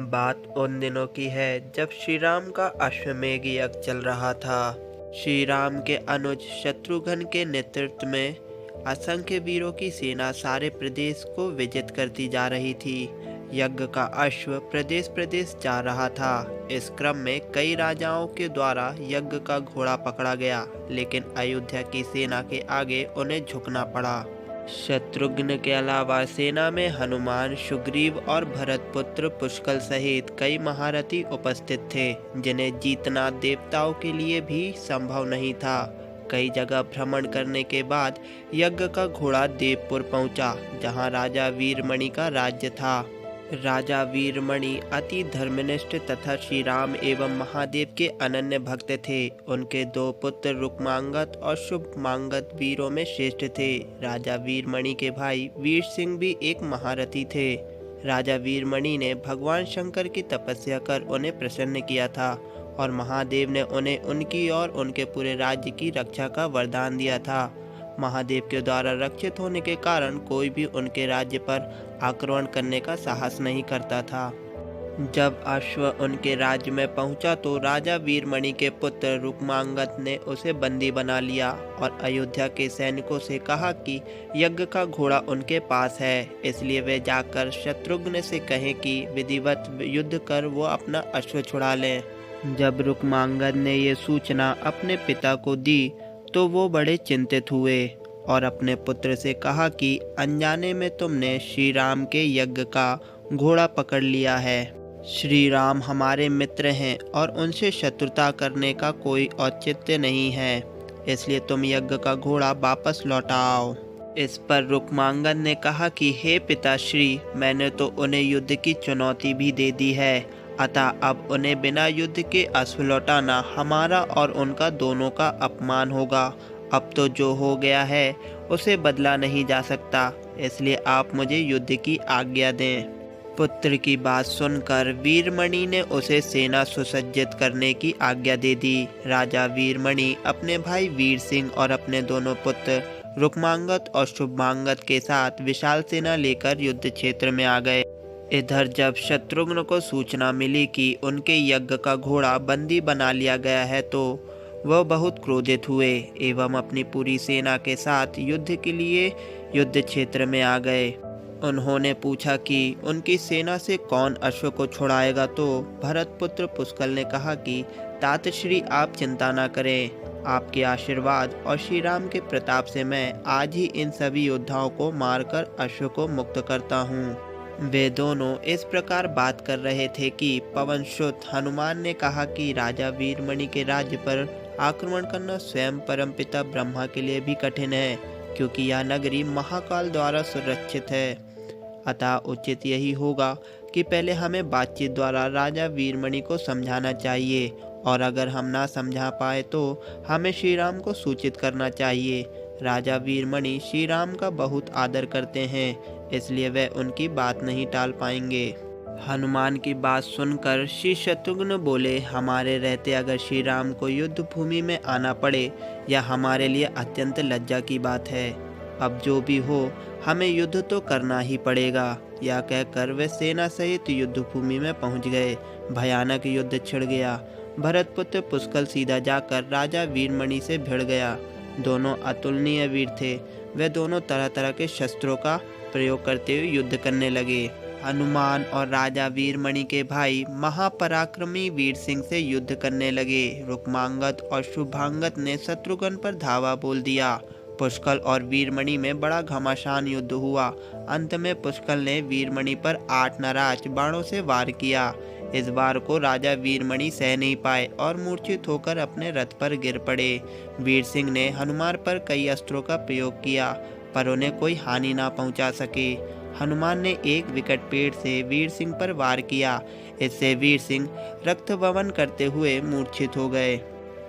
बात उन दिनों की है जब श्री राम का अश्वमेध यज्ञ चल रहा था। श्री राम के अनुज शत्रुघ्न के नेतृत्व में असंख्य वीरों की सेना सारे प्रदेश को विजित करती जा रही थी। यज्ञ का अश्व प्रदेश प्रदेश जा रहा था। इस क्रम में कई राजाओं के द्वारा यज्ञ का घोड़ा पकड़ा गया, लेकिन अयोध्या की सेना के आगे उन्हें झुकना पड़ा। शत्रुघ्न के अलावा सेना में हनुमान, सुग्रीव और भरत पुत्र पुष्कल सहित कई महारथी उपस्थित थे, जिन्हें जीतना देवताओं के लिए भी संभव नहीं था। कई जगह भ्रमण करने के बाद यज्ञ का घोड़ा देवपुर पहुंचा, जहां राजा वीरमणि का राज्य था। राजा वीरमणि अति धर्मनिष्ठ तथा श्री राम एवं महादेव के अनन्य भक्त थे। उनके दो पुत्र रुक्मांगद और शुभमांगद वीरों में श्रेष्ठ थे। राजा वीरमणि के भाई वीर सिंह भी एक महारथी थे। राजा वीरमणि ने भगवान शंकर की तपस्या कर उन्हें प्रसन्न किया था और महादेव ने उन्हें उनकी और उनके पूरे राज्य की रक्षा का वरदान दिया था। महादेव के द्वारा रक्षित होने के कारण कोई भी उनके राज्य पर आक्रमण करने का साहस नहीं करता था। जब अश्व उनके राज्य में पहुंचा तो राजा वीरमणि के पुत्र रुक्मांगद ने उसे बंदी बना लिया और अयोध्या के सैनिकों से कहा कि यज्ञ का घोड़ा उनके पास है, इसलिए वे जाकर शत्रुघ्न से कहें कि विधिवत युद्ध कर वो अपना अश्व छुड़ा लें। जब रुक्मांगद ने ये सूचना अपने पिता को दी तो वो बड़े चिंतित हुए और अपने पुत्र से कहा कि अनजाने में तुमने श्री राम के यज्ञ का घोड़ा पकड़ लिया है। श्री राम हमारे मित्र हैं और उनसे शत्रुता करने का कोई औचित्य नहीं है, इसलिए तुम यज्ञ का घोड़ा वापस लौटाओ। इस पर रुक्मांगद ने कहा कि हे पिताश्री, मैंने तो उन्हें युद्ध की चुनौती भी दे दी है, अतः अब उन्हें बिना युद्ध के अश्व लौटाना हमारा और उनका दोनों का अपमान होगा। अब तो जो हो गया है उसे बदला नहीं जा सकता, इसलिए आप मुझे युद्ध की आज्ञा दें। पुत्र की बात सुनकर वीरमणि ने उसे सेना सुसज्जित करने की आज्ञा दे दी। राजा वीरमणि अपने भाई वीर सिंह और अपने दोनों पुत्र रुक्मांगद और शुभमांगद के साथ विशाल सेना लेकर युद्ध क्षेत्र में आ गए। इधर जब शत्रुघ्न को सूचना मिली कि उनके यज्ञ का घोड़ा बंदी बना लिया गया है तो वह बहुत क्रोधित हुए एवं अपनी पूरी सेना के साथ युद्ध के लिए युद्ध क्षेत्र में आ गए। उन्होंने पूछा कि उनकी सेना से कौन अश्व को छुड़ाएगा, तो भरत पुत्र पुष्कल ने कहा कि तातश्री आप चिंता न करें, आपके आशीर्वाद और श्री राम के प्रताप से मैं आज ही इन सभी योद्धाओं को मारकर अश्व को मुक्त करता हूँ। वे दोनों इस प्रकार बात कर रहे थे कि पवनसुत हनुमान ने कहा कि राजा वीरमणि के राज्य पर आक्रमण करना स्वयं परमपिता ब्रह्मा के लिए भी कठिन है, क्योंकि यह नगरी महाकाल द्वारा सुरक्षित है। अतः उचित यही होगा कि पहले हमें बातचीत द्वारा राजा वीरमणि को समझाना चाहिए, और अगर हम ना समझा पाए तो हमें श्री राम को सूचित करना चाहिए। राजा वीरमणि श्री राम का बहुत आदर करते हैं, इसलिए वे उनकी बात नहीं टाल पाएंगे। हनुमान की बात सुनकर श्री शत्रुघ्न बोले, हमारे रहते अगर श्री राम को युद्ध भूमि में आना पड़े यह हमारे लिए अत्यंत लज्जा की बात है। अब जो भी हो हमें युद्ध तो करना ही पड़ेगा। यह कहकर वे सेना सहित युद्ध भूमि में पहुंच गए। भयानक युद्ध छिड़ गया। भरतपुत्र पुष्कल सीधा जाकर राजा वीरमणि से भिड़ गया। दोनों अतुलनीय वीर थे। वे दोनों तरह तरह के शस्त्रों का प्रयोग करते हुए युद्ध करने लगे। हनुमान और राजा वीरमणि के भाई महापराक्रमी वीर सिंह से युद्ध करने लगे। रुक्मांगद और शुभांगद ने शत्रुघ्न पर धावा बोल दिया। पुष्कल और वीरमणि में बड़ा घमासान युद्ध हुआ। अंत में पुष्कल ने वीरमणि पर 8 नाराज बाणों से वार किया। इस बार को राजा वीरमणि सह नहीं पाए और मूर्छित होकर अपने रथ पर गिर पड़े। वीर सिंह ने हनुमान पर कई अस्त्रों का प्रयोग किया, पर उन्हें कोई हानि ना पहुंचा सके। हनुमान ने एक विकट पेड़ से वीर सिंह पर वार किया। इससे वीर सिंह रक्तवमन करते हुए मूर्छित हो गए।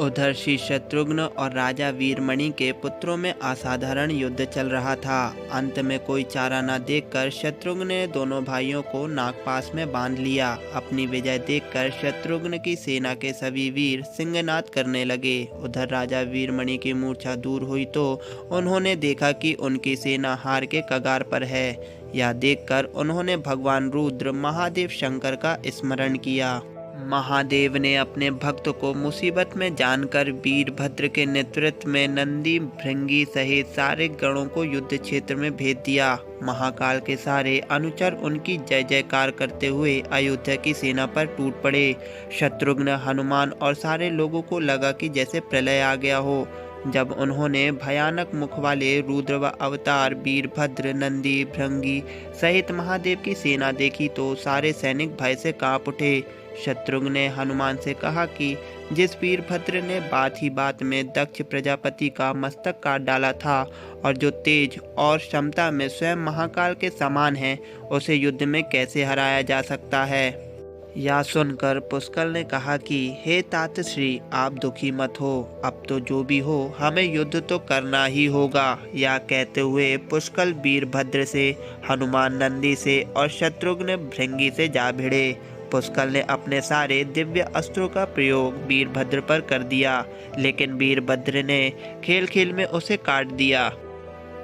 उधर श्री शत्रुघ्न और राजा वीरमणि के पुत्रों में असाधारण युद्ध चल रहा था। अंत में कोई चारा न देखकर शत्रुघ्न ने दोनों भाइयों को नागपास में बांध लिया। अपनी विजय देखकर शत्रुघ्न की सेना के सभी वीर सिंहनाद करने लगे। उधर राजा वीरमणि की मूर्छा दूर हुई तो उन्होंने देखा कि उनकी सेना हार के कगार पर है। यह देखकर उन्होंने भगवान रुद्र महादेव शंकर का स्मरण किया। महादेव ने अपने भक्त को मुसीबत में जानकर वीरभद्र के नेतृत्व में नंदी भृंगी सहित सारे गणों को युद्ध क्षेत्र में भेज दिया। महाकाल के सारे अनुचर उनकी जय जयकार करते हुए अयोध्या की सेना पर टूट पड़े। शत्रुघ्न, हनुमान और सारे लोगों को लगा कि जैसे प्रलय आ गया हो। जब उन्होंने भयानक मुख वाले रुद्र व अवतार वीरभद्र, नंदी भृंगी सहित महादेव की सेना देखी तो सारे सैनिक भय से कांप उठे। शत्रुघ्न ने हनुमान से कहा कि जिस वीरभद्र ने बात ही बात में दक्ष प्रजापति का मस्तक काट डाला था और जो तेज और क्षमता में स्वयं महाकाल के समान है, उसे युद्ध में कैसे हराया जा सकता है। यह सुनकर पुष्कल ने कहा कि हे तात श्री, आप दुखी मत हो, अब तो जो भी हो हमें युद्ध तो करना ही होगा। यह कहते हुए पुष्कल वीरभद्र से, हनुमान नंदी से और शत्रुघ्न भृंगी से जा भिड़े। पुष्कल ने अपने सारे दिव्य अस्त्रों का प्रयोग वीरभद्र पर कर दिया, लेकिन वीरभद्र ने खेल खेल में उसे काट दिया।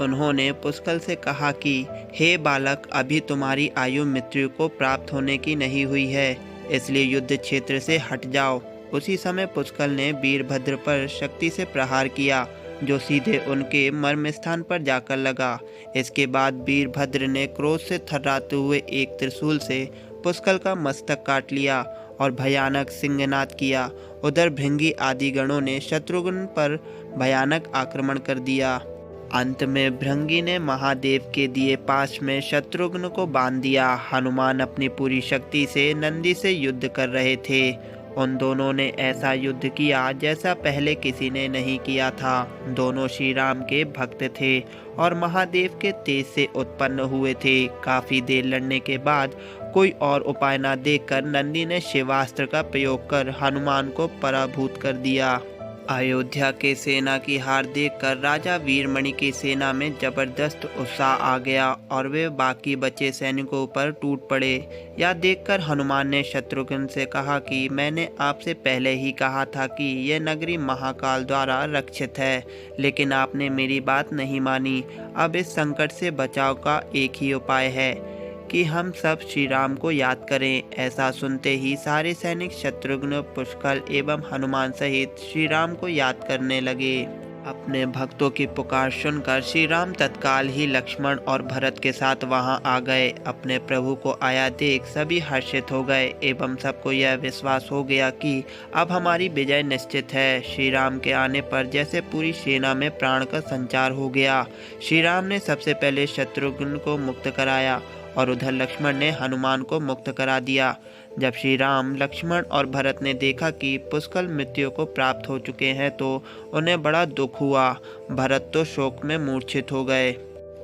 उन्होंने पुष्कल से कहा कि हे बालक, अभी तुम्हारी आयु मृत्यु को प्राप्त होने की नहीं हुई है, इसलिए युद्ध क्षेत्र से हट जाओ। उसी समय पुष्कल ने वीरभद्र पर शक्ति से प्रहार किया, जो सीधे उनके मर्म स्थान पर जाकर लगा। इसके बाद वीरभद्र ने क्रोध से थर्राते हुए एक त्रिशूल से पुष्कल का मस्तक काट लिया और भयानक सिंहनाद किया। उधर भृंगी आदि गणों ने शत्रुघ्न पर भयानक आक्रमण कर दिया। अंत में भृंगी ने महादेव के दिए पाश में शत्रुघ्न को बांध दिया। हनुमान अपनी पूरी शक्ति से नंदी से युद्ध कर रहे थे। उन दोनों ने ऐसा युद्ध किया जैसा पहले किसी ने नहीं किया था। दोनों श्री राम के भक्त थे और महादेव के तेज से उत्पन्न हुए थे। काफी देर लड़ने के बाद कोई और उपाय न देखकर नंदी ने शिवास्त्र का प्रयोग कर हनुमान को पराभूत कर दिया। अयोध्या के सेना की हार देखकर राजा वीरमणि की सेना में जबरदस्त उत्साह आ गया और वे बाकी बचे सैनिकों पर टूट पड़े। यह देखकर हनुमान ने शत्रुघ्न से कहा कि मैंने आपसे पहले ही कहा था कि यह नगरी महाकाल द्वारा रक्षित है, लेकिन आपने मेरी बात नहीं मानी। अब इस संकट से बचाव का एक ही उपाय है कि हम सब श्री राम को याद करें। ऐसा सुनते ही सारे सैनिक शत्रुघ्न, पुष्कल एवं हनुमान सहित श्री राम को याद करने लगे। अपने भक्तों की पुकार सुनकर श्री राम तत्काल ही लक्ष्मण और भरत के साथ वहां आ गए। अपने प्रभु को आया देख सभी हर्षित हो गए एवं सबको यह विश्वास हो गया कि अब हमारी विजय निश्चित है। श्री राम के आने पर जैसे पूरी सेना में प्राण का संचार हो गया। श्री राम ने सबसे पहले शत्रुघ्न को मुक्त कराया और उधर लक्ष्मण ने हनुमान को मुक्त करा दिया। जब श्री राम, लक्ष्मण और भरत ने देखा कि पुष्कल मृत्यु को प्राप्त हो चुके हैं तो उन्हें बड़ा दुख हुआ। भरत तो शोक में मूर्छित हो गए।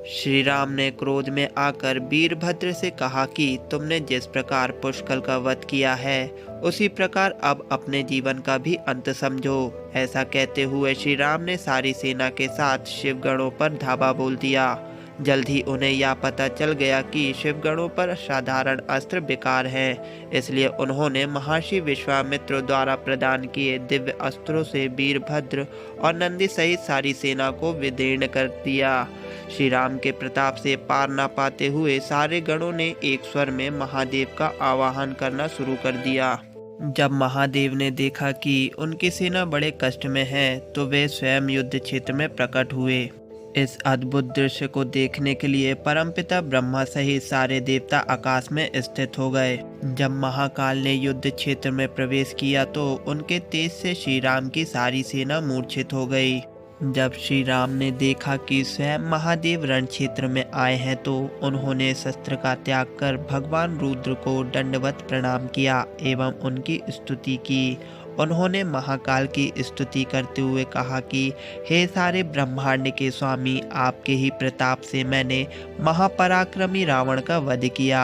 श्री राम ने क्रोध में आकर वीरभद्र से कहा कि तुमने जिस प्रकार पुष्कल का वध किया है, उसी प्रकार अब अपने जीवन का भी अंत समझो। ऐसा कहते हुए श्री राम ने सारी सेना के साथ शिवगणों पर धावा बोल दिया। जल्द ही उन्हें यह पता चल गया कि शिवगणों पर साधारण अस्त्र बेकार हैं, इसलिए उन्होंने महर्षि विश्वामित्र द्वारा प्रदान किए दिव्य अस्त्रों से वीरभद्र और नंदी सहित सारी सेना को विदीर्ण कर दिया। श्री राम के प्रताप से पार न पाते हुए सारे गणों ने एक स्वर में महादेव का आवाहन करना शुरू कर दिया। जब महादेव ने देखा कि उनकी सेना बड़े कष्ट में है तो वे स्वयं युद्ध क्षेत्र में प्रकट हुए। इस अद्भुत दृश्य को देखने के लिए परमपिता ब्रह्मा सहित सारे देवता आकाश में स्थित हो गए। जब महाकाल ने युद्ध क्षेत्र में प्रवेश किया तो उनके तेज से श्री राम की सारी सेना मूर्छित हो गई। जब श्री राम ने देखा कि स्वयं महादेव रण क्षेत्र में आए हैं तो उन्होंने शस्त्र का त्याग कर भगवान रुद्र को दंडवत प्रणाम किया एवं उनकी स्तुति की। उन्होंने महाकाल की स्तुति करते हुए कहा कि हे सारे ब्रह्मांड के स्वामी, आपके ही प्रताप से मैंने महापराक्रमी रावण का वध किया।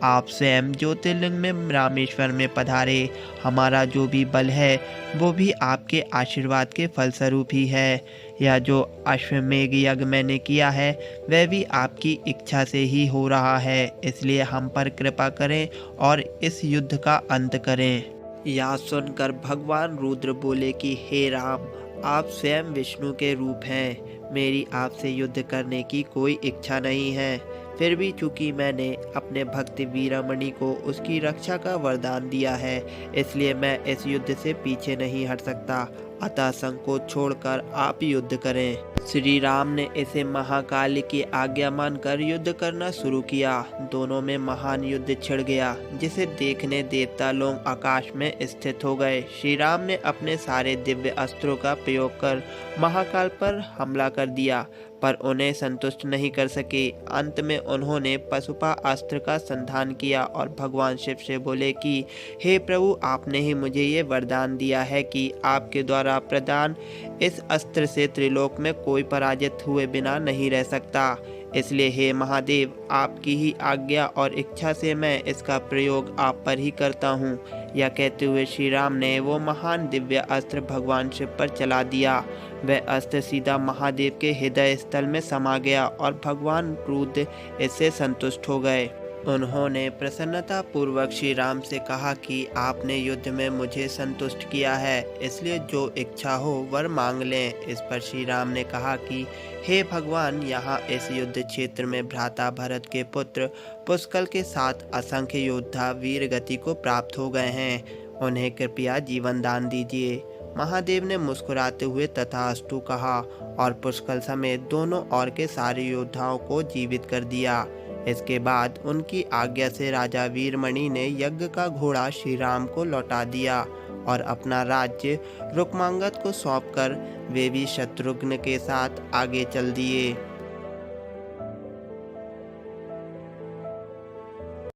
आप स्वयं ज्योतिर्लिंग में रामेश्वर में पधारे। हमारा जो भी बल है वो भी आपके आशीर्वाद के फलस्वरूप ही है। यह जो अश्वमेघ यज्ञ मैंने किया है वह भी आपकी इच्छा से ही हो रहा है, इसलिए हम पर कृपा करें और इस युद्ध का अंत करें। यह सुनकर भगवान रुद्र बोले कि हे राम, आप स्वयं विष्णु के रूप हैं, मेरी आपसे युद्ध करने की कोई इच्छा नहीं है। फिर भी चूंकि मैंने अपने भक्त वीरमणि को उसकी रक्षा का वरदान दिया है, इसलिए मैं इस युद्ध से पीछे नहीं हट सकता। अतः संकोच छोड़कर आप युद्ध करें। श्री राम ने इसे महाकाल की आज्ञा मानकर युद्ध करना शुरू किया। दोनों में महान युद्ध छिड़ गया, जिसे देखने देवता लोग आकाश में स्थित हो गए। श्री राम ने अपने सारे दिव्य अस्त्रों का प्रयोग कर महाकाल पर हमला कर दिया, पर उन्हें संतुष्ट नहीं कर सके। अंत में उन्होंने पशुपा अस्त्र का संधान किया और भगवान शिव से बोले कि हे प्रभु, आपने ही मुझे ये वरदान दिया है कि आपके द्वारा प्रदान इस अस्त्र से त्रिलोक में कोई पराजित हुए बिना नहीं रह सकता। इसलिए हे महादेव, आपकी ही आज्ञा और इच्छा से मैं इसका प्रयोग आप पर ही करता हूँ। यह कहते हुए श्री राम ने वो महान दिव्य अस्त्र भगवान शिव पर चला दिया। वह अस्त्र सीधा महादेव के हृदय स्थल में समा गया और भगवान रुद्र इससे संतुष्ट हो गए। उन्होंने प्रसन्नता पूर्वक श्री राम से कहा कि आपने युद्ध में मुझे संतुष्ट किया है, इसलिए जो इच्छा हो वर मांग लें। इस पर श्री राम ने कहा कि हे भगवान, यहाँ इस युद्ध क्षेत्र में भ्राता भरत के पुत्र पुष्कल के साथ असंख्य योद्धा वीर गति को प्राप्त हो गए हैं, उन्हें कृपया जीवन दान दीजिए। महादेव ने मुस्कुराते हुए तथास्तु कहा और पुष्कल समेत दोनों और के सारे योद्धाओं को जीवित कर दिया। इसके बाद उनकी आज्ञा से राजा वीरमणि ने यज्ञ का घोड़ा श्री राम को लौटा दिया और अपना राज्य रुक्मांगद को सौंपकर वे भी शत्रुघ्न के साथ आगे चल दिए।